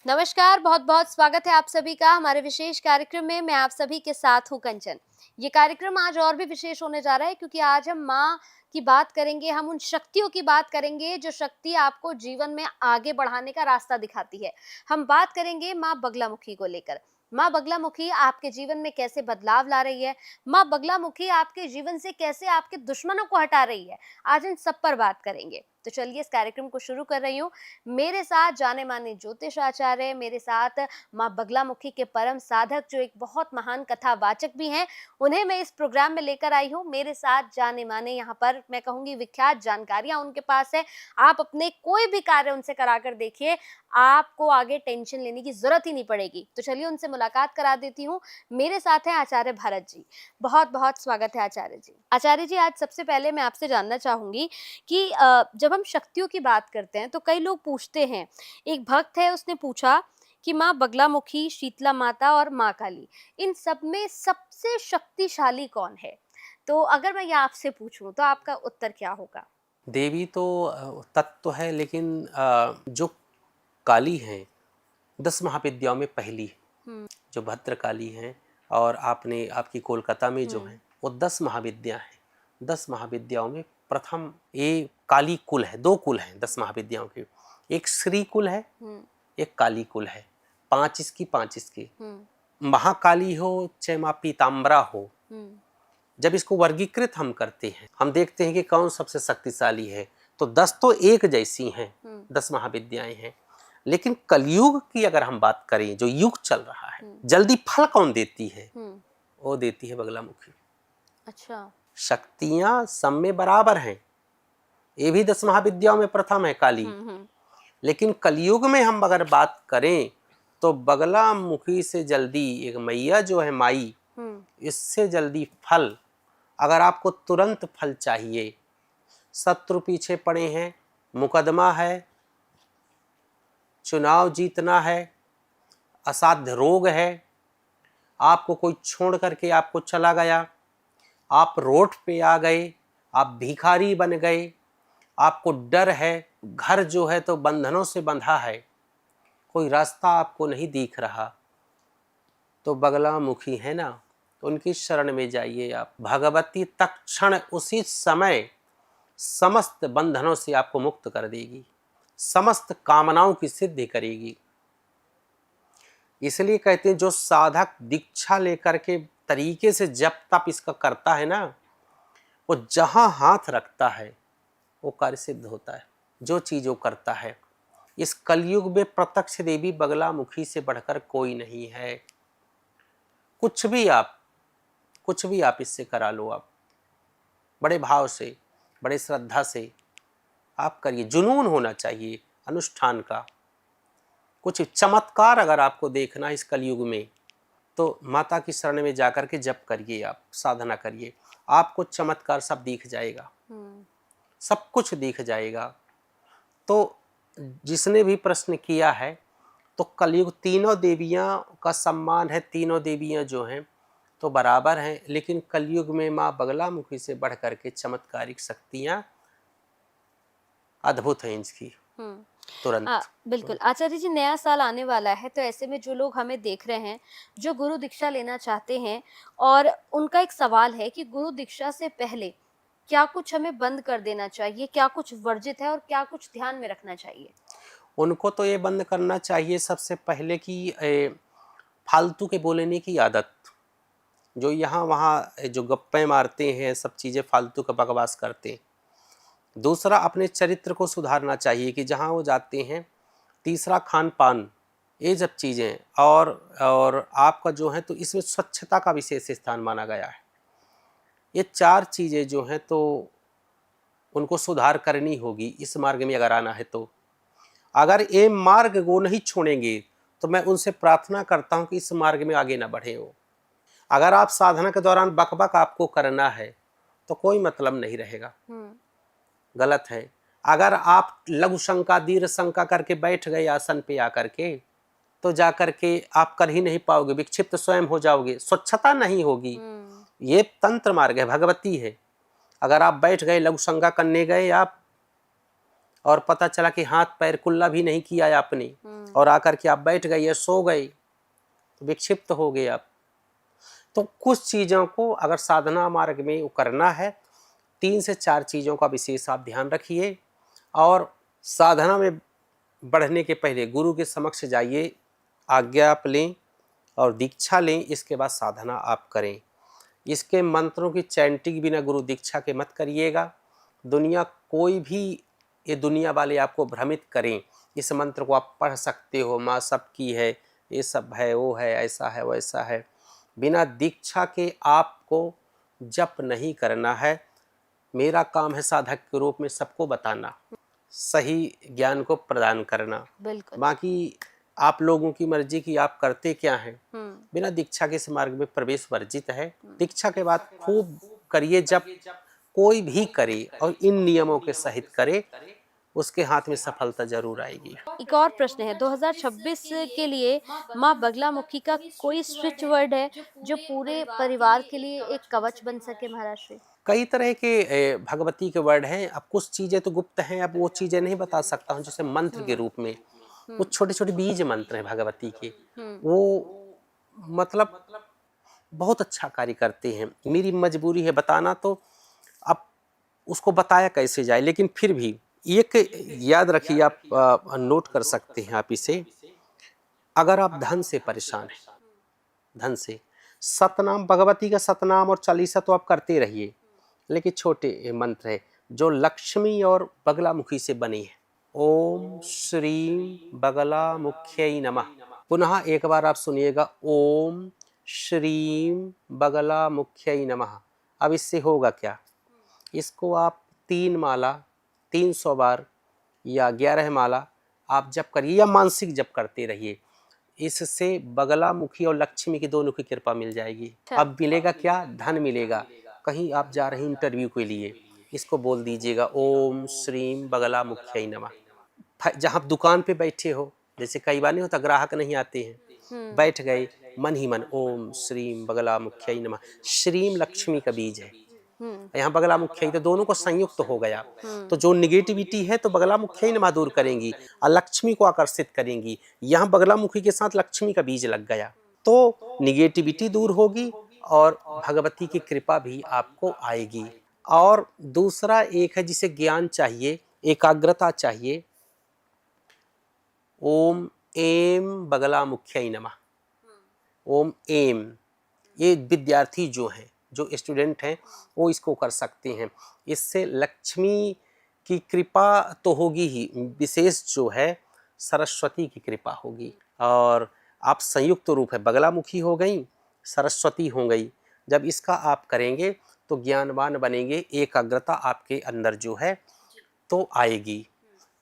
नमस्कार, बहुत-बहुत स्वागत है आप सभी का हमारे विशेष कार्यक्रम में। मैं आप सभी के साथ हूँ कंचन। ये कार्यक्रम आज और भी विशेष होने जा रहा है क्योंकि आज हम माँ की बात करेंगे, हम उन शक्तियों की बात करेंगे जो शक्ति आपको जीवन में आगे बढ़ाने का रास्ता दिखाती है। हम बात करेंगे माँ बगलामुखी को लेकर। माँ बगलामुखी आपके जीवन में कैसे बदलाव ला रही है? माँ बगलामुखी आपके जीवन से कैसे आपके दुश्मनों को हटा रही है? आज इन सब पर बात करेंगे। तो चलिए इस कार्यक्रम को शुरू कर रही हूँ। मेरे साथ जाने-माने ज्योतिष आचार्य, मेरे साथ माँ बगलामुखी के परम साधक जो एक बहुत महान कथावाचक भी हैं, उन्हें मैं इस प्रोग्राम में लेकर आई हूँ। मेरे साथ जाने-माने यहाँ पर मैं कहूँगी विख्यात जानकारियाँ उनके पास है। आप अपने कोई भी कार्य उनसे करा कर देखिए, आपको आगे टेंशन लेने की ज़रूरत ही नहीं पड़ेगी। तो चलिए उनसे मुलाकात करा देती हूँ। मेरे साथ हैं आचार्य भरत जी। बहुत-बहुत स्वागत है आचार्य जी। आचार्य जी, आज सबसे पहले मैं आपसे जानना चाहूँगी कि जब हम शक्तियों की बात करते हैं तो कई लोग पूछते हैं। एक भक्त है उसने पूछा कि माँ बगलामुखी, शीतला माता और माँ काली, इन सब में सबसे शक्तिशाली कौन है? तो अगर मैं ये आपसे पूछूं तो आपका उत्तर क्या होगा? देवी तो तत्व है, लेकिन जो काली हैं 10 महाविद्याओं में पहली है, हम्म। जो भद्रकाली हैं। और आपकी कोलकाता में जो हम्म। हैं वो 10 महाविद्या हैं। 10 महाविद्याओं में प्रथम ये काली कुल है। 2 कुल हैं 10 महाविद्याओं के। एक श्री कुल है, हम्म। एक काली कुल है। 5 इसकी 5 इसकी। हम्म। महाकाली हो चाहे माँ पीताम्बरा हो, हम्म। जब इसको वर्गीकृत हम करते हैं, हम देखते हैं कि कौन सबसे शक्तिशाली है, तो 10 तो एक जैसी हैं, 10 महाविद्याएं हैं। लेकिन कलयुग की अगर हम बात करें, जो युग चल रहा है, जल्दी फल कौन देती है? वो देती है बगलामुखी। अच्छा। शक्तियां सब में बराबर हैं, ये भी 10 महाविद्याओं में प्रथम है काली। लेकिन कलयुग में हम अगर बात करें तो बगलामुखी से जल्दी एक मैया जो है माई, इससे जल्दी फल, अगर आपको तुरंत फल चाहिए, शत्रु पीछे पड़े हैं, मुकदमा है, चुनाव जीतना है, असाध्य रोग है, आपको कोई छोड़ करके आपको चला गया, आप रोड पे आ गए, आप भिखारी बन गए, आपको डर है, घर जो है तो बंधनों से बंधा है, कोई रास्ता आपको नहीं दिख रहा, तो बगलामुखी है ना, तो उनकी शरण में जाइए आप। भगवती तत्क्षण उसी समय समस्त बंधनों से आपको मुक्त कर देगी, समस्त कामनाओं की सिद्धि करेगी। इसलिए कहते हैं जो साधक दीक्षा लेकर के तरीके से जप तप इसका करता है ना, वो जहां हाथ रखता है वो कार्य सिद्ध होता है। जो चीज वो करता है, इस कलयुग में प्रत्यक्ष देवी बगलामुखी से बढ़कर कोई नहीं है। कुछ भी आप इससे करा लो। आप बड़े भाव से, बड़े श्रद्धा से आप करिए। जुनून होना चाहिए अनुष्ठान का। कुछ चमत्कार अगर आपको देखना है इस कलयुग में, तो माता की शरण में जाकर के जप करिए, आप साधना करिए, आपको चमत्कार सब दिख जाएगा, सब कुछ दिख जाएगा। तो जिसने भी प्रश्न किया है, तो कलयुग तीनों देवियां का सम्मान है, तीनों देवियां जो हैं तो बराबर हैं, लेकिन कलयुग में माँ बगलामुखी से बढ़ करके चमत्कारिक शक्तियां अद्भुत हैं इसकी। तुरंत। बिल्कुल। आचार्य जी, नया साल आने वाला है तो ऐसे में जो लोग हमें देख रहे हैं, जो गुरु दीक्षा लेना चाहते हैं और उनका एक सवाल है कि गुरु दीक्षा से पहले क्या कुछ हमें बंद कर देना चाहिए? क्या कुछ वर्जित है और क्या कुछ ध्यान में रखना चाहिए? उनको तो ये बंद करना चाहिए सबसे पहले कि फालतू के बोलने की आदत, जो यहाँ वहाँ जो गप्पे मारते हैं, सब चीज़ें फालतू का बकवास करते हैं। दूसरा, अपने चरित्र को सुधारना चाहिए कि जहाँ वो जाते हैं। तीसरा, खान पान, ये सब चीज़ें, और आपका जो है तो इसमें स्वच्छता का विशेष स्थान माना गया है। ये 4 चीज़ें जो हैं तो उनको सुधार करनी होगी इस मार्ग में अगर आना है तो। अगर ये मार्ग वो नहीं छोड़ेंगे तो मैं उनसे प्रार्थना करता हूँ कि इस मार्ग में आगे ना बढ़े वो। अगर आप साधना के दौरान बकबक आपको करना है तो कोई मतलब नहीं रहेगा, गलत है। अगर आप लघु शंका दीर्घ शंका करके बैठ गए आसन पे आकर के, तो जाकर के आप कर ही नहीं पाओगे, विक्षिप्त स्वयं हो जाओगे, स्वच्छता नहीं होगी। ये तंत्र मार्ग है, भगवती है। अगर आप बैठ गए, लघु शंका करने गए, और पता चला कि हाथ पैर कुल्ला भी नहीं किया आपने और आकर के आप बैठ गए या सो गए तो विक्षिप्त हो गए आप। तो कुछ चीज़ों को अगर साधना मार्ग में वो करना है 3 से 4 चीज़ों का विशेष आप ध्यान रखिए और साधना में बढ़ने के पहले गुरु के समक्ष जाइए, आज्ञा आप लें और दीक्षा लें, इसके बाद साधना आप करें। इसके मंत्रों की चैंटिंग बिना गुरु दीक्षा के मत करिएगा। दुनिया कोई भी ये दुनिया वाले आपको भ्रमित करें, इस मंत्र को आप पढ़ सकते हो, माँ सबकी है, ये सब है, वो है, ऐसा है, वैसा है। बिना दीक्षा के आपको जप नहीं करना है। मेरा काम है साधक के रूप में सबको बताना, सही ज्ञान को प्रदान करना। बिल्कुल। बाकी आप लोगों की मर्जी की आप करते क्या हैं। बिना दीक्षा के इस मार्ग में प्रवेश वर्जित है। दीक्षा के बाद खूब करिए जप, कोई भी करे और इन नियमों के सहित करे, उसके हाथ में सफलता जरूर आएगी। एक और प्रश्न है, 2026 के लिए माँ बगलामुखी का कोई स्विच वर्ड है जो पूरे परिवार के लिए एक कवच बन सके महाराज श्री? कई तरह के भगवती के वर्ड हैं। अब कुछ चीजें तो गुप्त हैं, अब वो चीजें नहीं बता सकता हूँ। जैसे मंत्र के रूप में कुछ छोटे छोटे बीज मंत्र हैं भगवती के, वो मतलब बहुत अच्छा कार्य करते हैं। मेरी मजबूरी है बताना, तो अब उसको बताया कैसे जाए, लेकिन फिर भी एक याद रखिए, आप नोट कर सकते हैं आप इसे। अगर आप धन से परेशान हैं, धन से, सतनाम भगवती का सतनाम और चालीसा तो आप करते रहिए, लेकिन छोटे मंत्र है जो लक्ष्मी और बगलामुखी से बनी है। ओम श्रीम बगलामुख्यै नमः। पुनः एक बार आप सुनिएगा, ओम श्रीम बगलामुख्यै नमः। अब इससे होगा क्या, इसको आप 3 माला 300 बार या 11 माला आप जप करिए या मानसिक जप करते रहिए। इससे बगलामुखी और लक्ष्मी की दोनों की कृपा मिल जाएगी। अब मिलेगा क्या, धन मिलेगा। कहीं आप जा रहे हैं इंटरव्यू के लिए, इसको बोल दीजिएगा, ओम श्रीम बगलामुख्यै नमः। जहाँ दुकान पे बैठे हो, जैसे कई बार नहीं होता ग्राहक नहीं आते हैं, बैठ गए मन ही मन, ओम श्रीम बगलामुख्यै नमः। श्रीम लक्ष्मी का बीज है, यहाँ बगलामुखी, तो दोनों को संयुक्त हो गया। तो जो निगेटिविटी है तो बगलामुखी नमः दूर करेंगी और लक्ष्मी को आकर्षित करेंगी। यहाँ बगलामुखी के साथ लक्ष्मी का बीज लग गया तो निगेटिविटी दूर होगी और भगवती की कृपा भी आपको आएगी। और दूसरा एक है जिसे ज्ञान चाहिए, एकाग्रता चाहिए। ओम एम बगलामुख्यै नमः। ओम एम, ये विद्यार्थी जो हैं, जो स्टूडेंट हैं, वो इसको कर सकते हैं। इससे लक्ष्मी की कृपा तो होगी ही, विशेष जो है सरस्वती की कृपा होगी। और आप संयुक्त रूप है, बगलामुखी हो गई, सरस्वती हो गई। जब इसका आप करेंगे तो ज्ञानवान बनेंगे, एकाग्रता आपके अंदर जो है तो आएगी।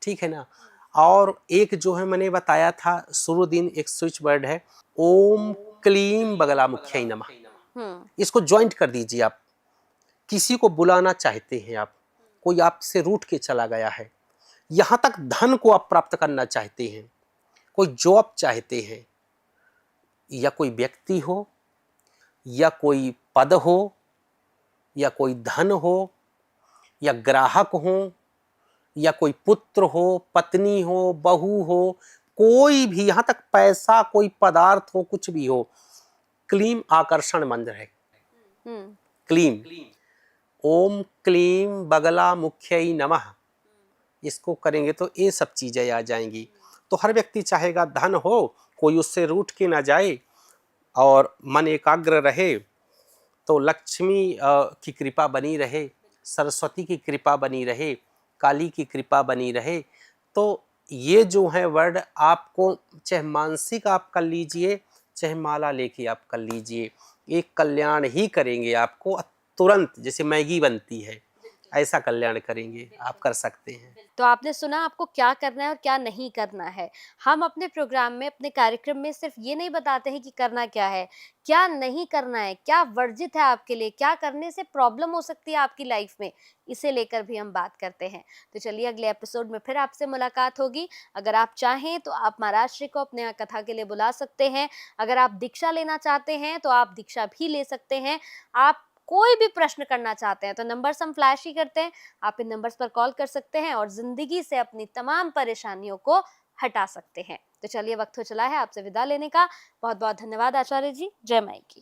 ठीक है ना। और एक जो है मैंने बताया था शुरू दिन, एक स्विच वर्ड है, ओम क्लीम बगलामुख्यै नमः। इसको ज्वाइंट कर दीजिए आप। किसी को बुलाना चाहते हैं आप, कोई आपसे रूठ के चला गया है, यहाँ तक धन को आप प्राप्त करना चाहते हैं, कोई जॉब चाहते हैं, या कोई व्यक्ति हो, या कोई पद हो, या कोई धन हो, या ग्राहक हो, या कोई पुत्र हो, पत्नी हो, बहू हो, कोई भी, यहाँ तक पैसा, कोई पदार्थ हो, कुछ भी हो, क्लीम आकर्षण मंत्र है। क्लीम, ओम क्लीम बगलामुख्यै नमः, इसको करेंगे तो ये सब चीजें आ जाएंगी। तो हर व्यक्ति चाहेगा धन हो, कोई उससे रूठ के ना जाए और मन एकाग्र रहे, तो लक्ष्मी की कृपा बनी रहे, सरस्वती की कृपा बनी रहे, काली की कृपा बनी रहे। तो ये जो है वर्ड आपको, चाहे मानसिक आप कर लीजिए, चाहे माला लेके आप कर लीजिए, एक कल्याण ही करेंगे आपको तुरंत, जैसे मैगी बनती है ऐसा कल्याण करेंगे। आप कर सकते हैं। तो आपने सुना आपको क्या करना है और क्या नहीं करना है। हम अपने प्रोग्राम में, अपने कार्यक्रम में सिर्फ ये नहीं बताते हैं कि करना क्या है, क्या नहीं करना है, क्या वर्जित है आपके लिए, क्या करने से प्रॉब्लम हो सकती है आपकी लाइफ में, इसे लेकर भी हम बात करते हैं। तो चलिए अगले एपिसोड में फिर आपसे मुलाकात होगी। अगर आप चाहें तो आप महाराज श्री को अपने यहाँ कथा के लिए बुला सकते हैं। अगर आप दीक्षा लेना चाहते हैं तो आप दीक्षा भी ले सकते हैं। आप कोई भी प्रश्न करना चाहते हैं तो नंबर्स हम फ्लैश ही करते हैं, आप इन नंबर्स पर कॉल कर सकते हैं और जिंदगी से अपनी तमाम परेशानियों को हटा सकते हैं। तो चलिए वक्त हो चला है आपसे विदा लेने का। बहुत बहुत धन्यवाद आचार्य जी। जय माई की।